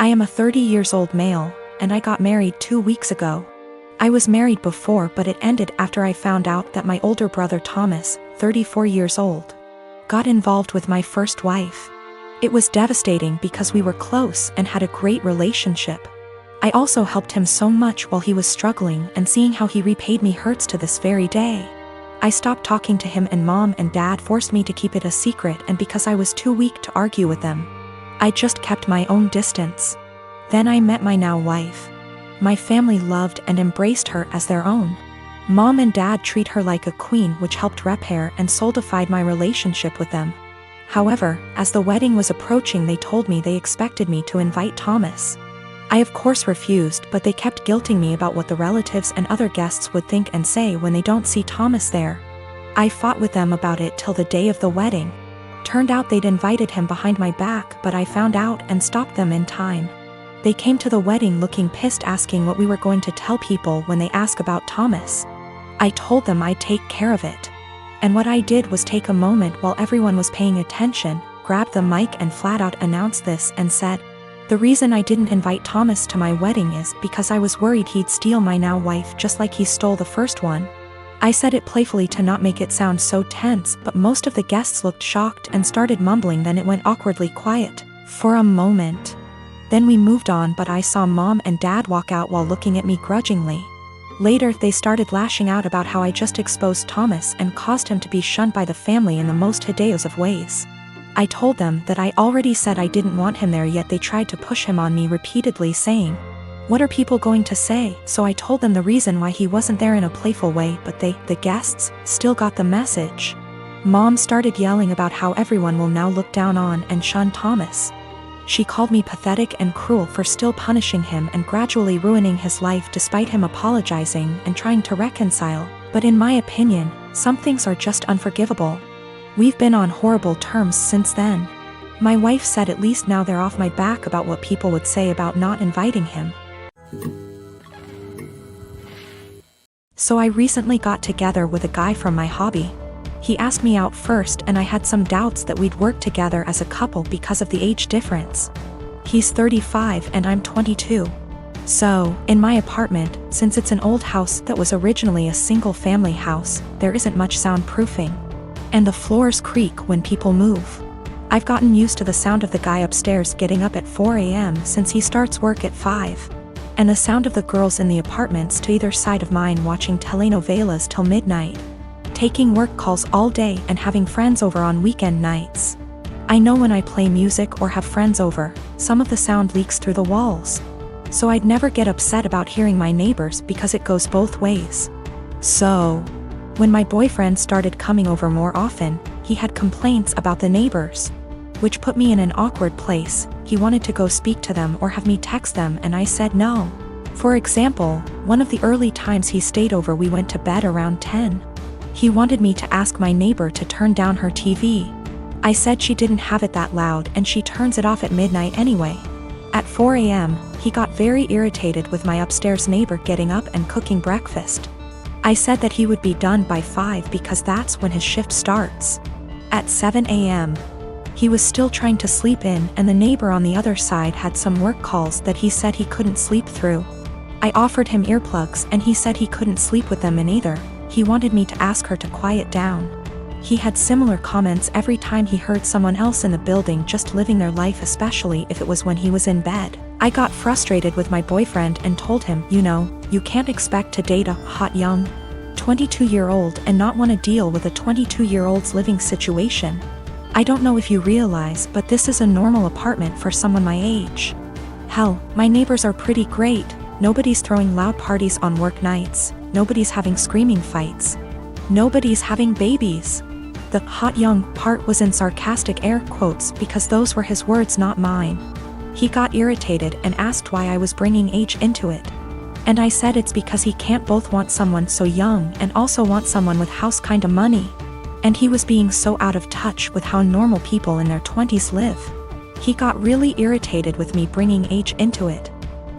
I am a 30 years old male, and I got married 2 weeks ago. I was married before, but it ended after I found out that my older brother Thomas, 34 years old, got involved with my first wife. It was devastating because we were close and had a great relationship. I also helped him so much while he was struggling, and seeing how he repaid me hurts to this very day. I stopped talking to him, and Mom and Dad forced me to keep it a secret, and because I was too weak to argue with them, I just kept my own distance. Then I met my now wife. My family loved and embraced her as their own. Mom and Dad treat her like a queen, which helped repair and solidified my relationship with them. However, as the wedding was approaching, they told me they expected me to invite Thomas. I of course refused, but they kept guilting me about what the relatives and other guests would think and say when they don't see Thomas there. I fought with them about it till the day of the wedding. Turned out they'd invited him behind my back, but I found out and stopped them in time. They came to the wedding looking pissed, asking what we were going to tell people when they ask about Thomas. I told them I'd take care of it. And what I did was take a moment while everyone was paying attention, grabbed the mic and flat out announced this and said, "The reason I didn't invite Thomas to my wedding is because I was worried he'd steal my now wife just like he stole the first one." I said it playfully to not make it sound so tense, but most of the guests looked shocked and started mumbling. Then it went awkwardly quiet for a moment. Then we moved on, but I saw Mom and Dad walk out while looking at me grudgingly. Later they started lashing out about how I just exposed Thomas and caused him to be shunned by the family in the most hideous of ways. I told them that I already said I didn't want him there, yet they tried to push him on me repeatedly, saying, "What are people going to say?" So I told them the reason why he wasn't there in a playful way, but they, the guests, still got the message. Mom started yelling about how everyone will now look down on and shun Thomas. She called me pathetic and cruel for still punishing him and gradually ruining his life despite him apologizing and trying to reconcile. But in my opinion, some things are just unforgivable. We've been on horrible terms since then. My wife said at least now they're off my back about what people would say about not inviting him. So I recently got together with a guy from my hobby. He asked me out first, and I had some doubts that we'd work together as a couple because of the age difference. He's 35 and I'm 22. So, in my apartment, since it's an old house that was originally a single-family house, there isn't much soundproofing. And the floors creak when people move. I've gotten used to the sound of the guy upstairs getting up at 4 a.m. since he starts work at 5. And the sound of the girls in the apartments to either side of mine watching telenovelas till midnight, taking work calls all day, and having friends over on weekend nights. I know when I play music or have friends over, some of the sound leaks through the walls. So I'd never get upset about hearing my neighbors because it goes both ways. So, when my boyfriend started coming over more often, he had complaints about the neighbors, which put me in an awkward place. He wanted to go speak to them or have me text them, and I said no. For example, one of the early times he stayed over, we went to bed around 10. He wanted me to ask my neighbor to turn down her TV. I said she didn't have it that loud and she turns it off at midnight anyway. At 4 a.m., he got very irritated with my upstairs neighbor getting up and cooking breakfast. I said that he would be done by 5 because that's when his shift starts. At 7 a.m., he was still trying to sleep in, and the neighbor on the other side had some work calls that he said he couldn't sleep through. I offered him earplugs and he said he couldn't sleep with them in either. He wanted me to ask her to quiet down. He had similar comments every time he heard someone else in the building just living their life, especially if it was when he was in bed. I got frustrated with my boyfriend and told him, you can't expect to date a hot young 22-year-old and not want to deal with a 22-year-old's living situation. I don't know if you realize, but this is a normal apartment for someone my age. Hell, my neighbors are pretty great. Nobody's throwing loud parties on work nights. Nobody's having screaming fights. Nobody's having babies. The hot young part was in sarcastic air quotes because those were his words, not mine. He got irritated and asked why I was bringing age into it. And I said it's because he can't both want someone so young and also want someone with house kinda money. And he was being so out of touch with how normal people in their 20s live. He got really irritated with me bringing age into it.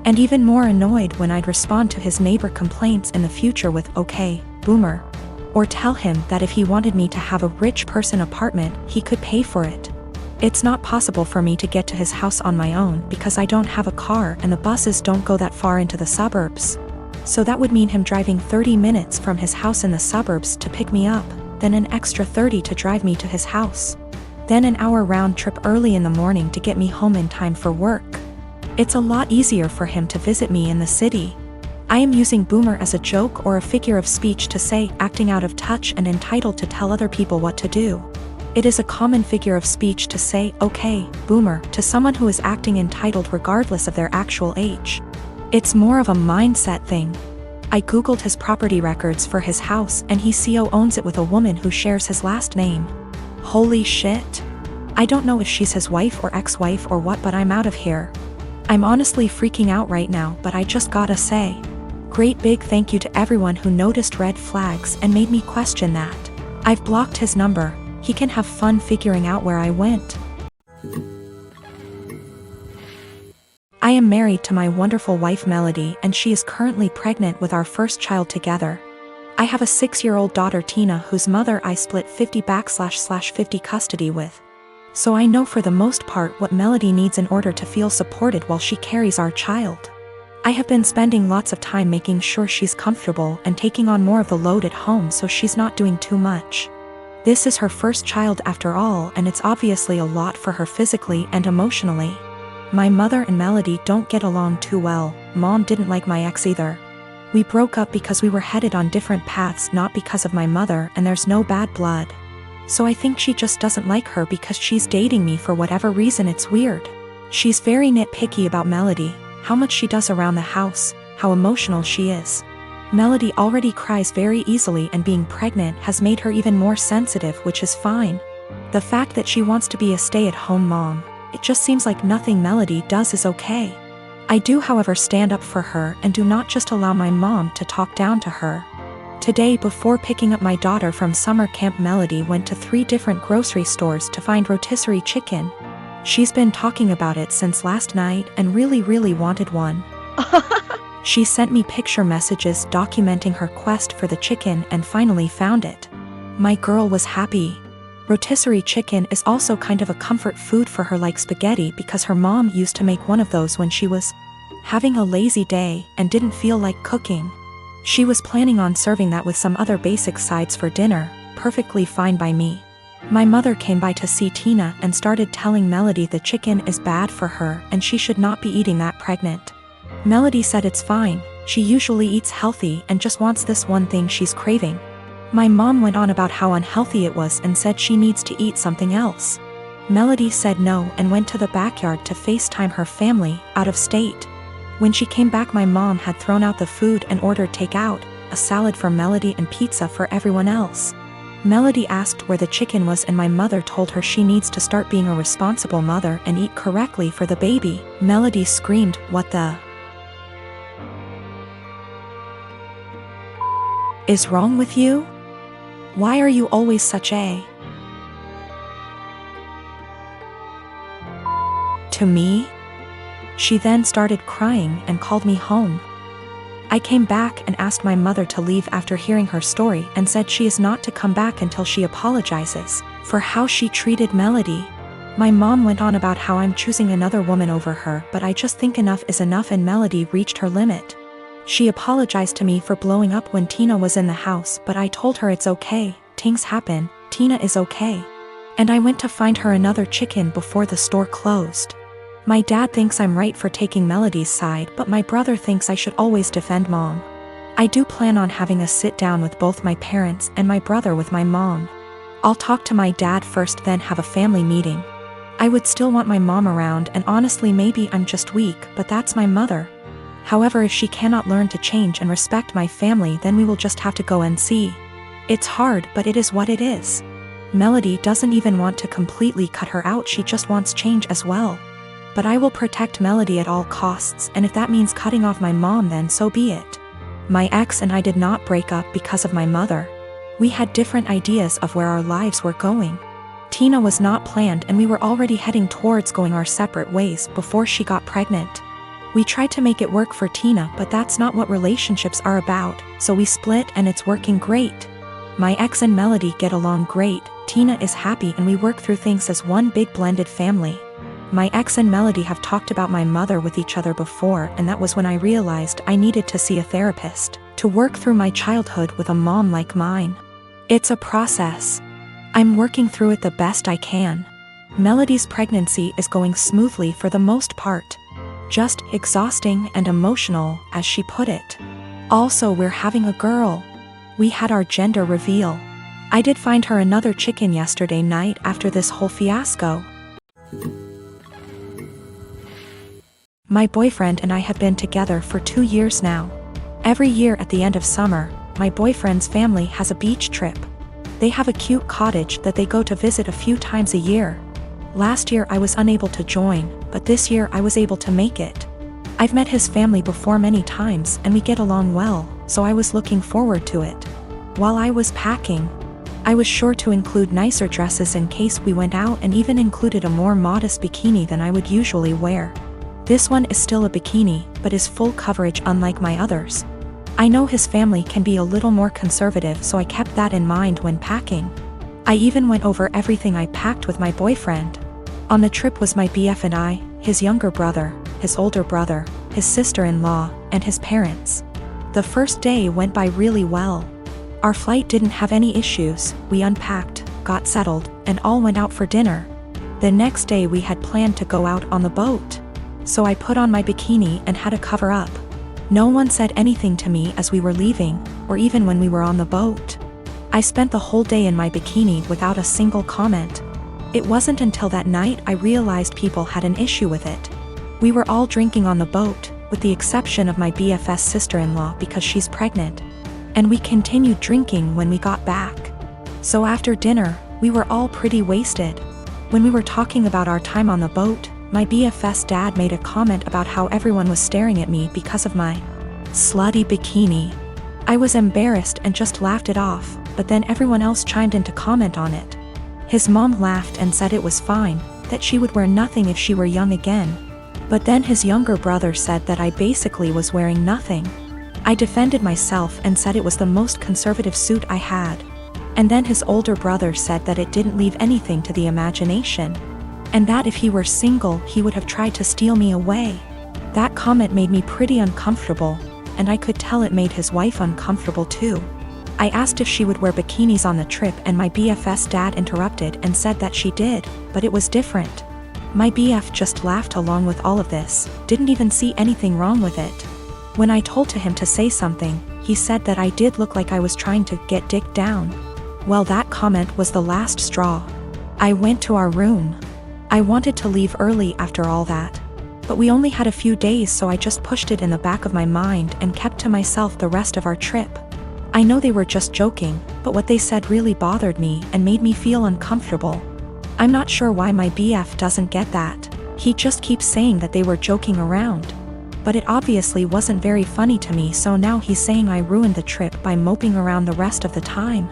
And even more annoyed when I'd respond to his neighbor complaints in the future with, "Okay, boomer." Or tell him that if he wanted me to have a rich person apartment, he could pay for it. It's not possible for me to get to his house on my own because I don't have a car and the buses don't go that far into the suburbs. So that would mean him driving 30 minutes from his house in the suburbs to pick me up, then an extra 30 to drive me to his house. Then an hour round trip early in the morning to get me home in time for work. It's a lot easier for him to visit me in the city. I am using boomer as a joke or a figure of speech to say acting out of touch and entitled to tell other people what to do. It is a common figure of speech to say, okay, boomer, to someone who is acting entitled regardless of their actual age. It's more of a mindset thing. I googled his property records for his house and he co-owns it with a woman who shares his last name. Holy shit. I don't know if she's his wife or ex-wife or what, but I'm out of here. I'm honestly freaking out right now, but I just gotta say, great big thank you to everyone who noticed red flags and made me question that. I've blocked his number. He can have fun figuring out where I went. I am married to my wonderful wife Melody and she is currently pregnant with our first child together. I have a 6-year-old daughter Tina whose mother I split 50/50 custody with. So I know for the most part what Melody needs in order to feel supported while she carries our child. I have been spending lots of time making sure she's comfortable and taking on more of the load at home so she's not doing too much. This is her first child after all, and it's obviously a lot for her physically and emotionally. My mother and Melody don't get along too well. Mom didn't like my ex either. We broke up because we were headed on different paths, not because of my mother, and there's no bad blood. So I think she just doesn't like her because she's dating me for whatever reason. It's weird. She's very nitpicky about Melody, how much she does around the house, how emotional she is. Melody already cries very easily and being pregnant has made her even more sensitive, which is fine. The fact that she wants to be a stay-at-home mom, it just seems like nothing Melody does is okay. I do however stand up for her and do not just allow my mom to talk down to her. Today before picking up my daughter from summer camp, Melody went to 3 different grocery stores to find rotisserie chicken. She's been talking about it since last night and really wanted one. She sent me picture messages documenting her quest for the chicken and finally found it. My girl was happy. Rotisserie chicken is also kind of a comfort food for her, like spaghetti, because her mom used to make one of those when she was having a lazy day and didn't feel like cooking. She was planning on serving that with some other basic sides for dinner, perfectly fine by me. My mother came by to see Tina and started telling Melody the chicken is bad for her and she should not be eating that pregnant. Melody said it's fine, she usually eats healthy and just wants this one thing she's craving. My mom went on about how unhealthy it was and said she needs to eat something else. Melody said no and went to the backyard to FaceTime her family, out of state. When she came back, my mom had thrown out the food and ordered takeout, a salad for Melody and pizza for everyone else. Melody asked where the chicken was and my mother told her she needs to start being a responsible mother and eat correctly for the baby. Melody screamed, "What the is wrong with you? Why are you always such a..." to me? She then started crying and called me home. I came back and asked my mother to leave after hearing her story and said she is not to come back until she apologizes for how she treated Melody. My mom went on about how I'm choosing another woman over her, but I just think enough is enough and Melody reached her limit. She apologized to me for blowing up when Tina was in the house, but I told her it's okay, things happen, Tina is okay. And I went to find her another chicken before the store closed. My dad thinks I'm right for taking Melody's side, but my brother thinks I should always defend mom. I do plan on having a sit down with both my parents and my brother with my mom. I'll talk to my dad first, then have a family meeting. I would still want my mom around, and honestly maybe I'm just weak, but that's my mother. However, if she cannot learn to change and respect my family, then we will just have to go and see. It's hard, but it is what it is. Melody doesn't even want to completely cut her out, she just wants change as well. But I will protect Melody at all costs, and if that means cutting off my mom, then so be it. My ex and I did not break up because of my mother. We had different ideas of where our lives were going. Tina was not planned and we were already heading towards going our separate ways before she got pregnant. We tried to make it work for Tina, but that's not what relationships are about, so we split and it's working great. My ex and Melody get along great, Tina is happy and we work through things as one big blended family. My ex and Melody have talked about my mother with each other before, and that was when I realized I needed to see a therapist to work through my childhood with a mom like mine. It's a process. I'm working through it the best I can. Melody's pregnancy is going smoothly for the most part. Just exhausting and emotional, as she put it. Also, we're having a girl. We had our gender reveal. I did find her another chicken yesterday night after this whole fiasco. My boyfriend and I have been together for 2 years now. Every year at the end of summer, my boyfriend's family has a beach trip. They have a cute cottage that they go to visit a few times a year. Last year I was unable to join, but this year I was able to make it. I've met his family before many times and we get along well, so I was looking forward to it. While I was packing, I was sure to include nicer dresses in case we went out, and even included a more modest bikini than I would usually wear. This one is still a bikini, but is full coverage unlike my others. I know his family can be a little more conservative, so I kept that in mind when packing. I even went over everything I packed with my boyfriend. On the trip was my BF and I, his younger brother, his older brother, his sister-in-law, and his parents. The first day went by really well. Our flight didn't have any issues, we unpacked, got settled, and all went out for dinner. The next day we had planned to go out on the boat. So I put on my bikini and had to cover up. No one said anything to me as we were leaving, or even when we were on the boat. I spent the whole day in my bikini without a single comment. It wasn't until that night I realized people had an issue with it. We were all drinking on the boat, with the exception of my BFS sister-in-law because she's pregnant. And we continued drinking when we got back. So after dinner, we were all pretty wasted. When we were talking about our time on the boat, my BFS dad made a comment about how everyone was staring at me because of my slutty bikini. I was embarrassed and just laughed it off, but then everyone else chimed in to comment on it. His mom laughed and said it was fine, that she would wear nothing if she were young again. But then his younger brother said that I basically was wearing nothing. I defended myself and said it was the most conservative suit I had. And then his older brother said that it didn't leave anything to the imagination. And that if he were single, he would have tried to steal me away. That comment made me pretty uncomfortable, and I could tell it made his wife uncomfortable too. I asked if she would wear bikinis on the trip, and my BFS dad interrupted and said that she did, but it was different. My BF just laughed along with all of this, didn't even see anything wrong with it. When I told him to say something, he said that I did look like I was trying to get dick down. Well, that comment was the last straw. I went to our room. I wanted to leave early after all that. But we only had a few days, so I just pushed it in the back of my mind and kept to myself the rest of our trip. I know they were just joking, but what they said really bothered me and made me feel uncomfortable. I'm not sure why my BF doesn't get that. He just keeps saying that they were joking around. But it obviously wasn't very funny to me, so now he's saying I ruined the trip by moping around the rest of the time.